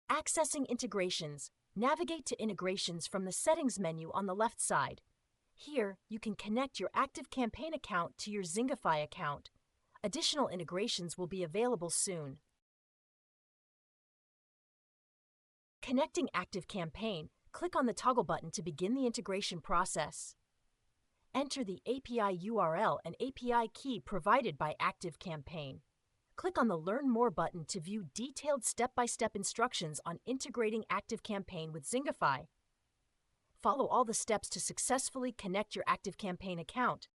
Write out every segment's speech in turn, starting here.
Accessing integrations. Navigate to integrations from the settings menu on the left side. Here, you can connect your ActiveCampaign account to your Zingify account. Additional integrations will be available soon. Connecting ActiveCampaign, click on the toggle button to begin the integration process. Enter the API URL and API key provided by ActiveCampaign. Click on the Learn More button to view detailed step-by-step instructions on integrating ActiveCampaign with Zingify. Follow all the steps to successfully connect your ActiveCampaign account.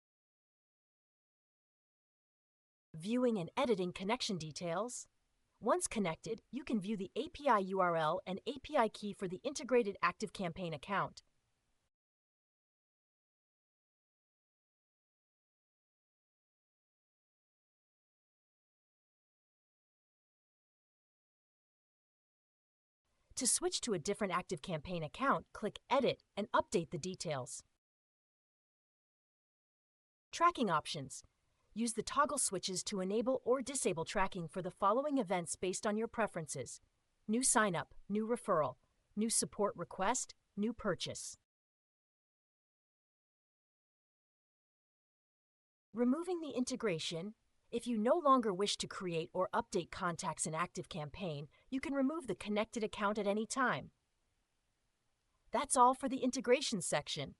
Viewing and editing connection details. Once connected, you can view the API URL and API key for the integrated ActiveCampaign account. To switch to a different ActiveCampaign account, click Edit and update the details. Tracking options. Use the toggle switches to enable or disable tracking for the following events based on your preferences: new sign-up, new referral, new support request, new purchase. Removing the integration. If you no longer wish to create or update contacts in ActiveCampaign, you can remove the connected account at any time. That's all for the integration section.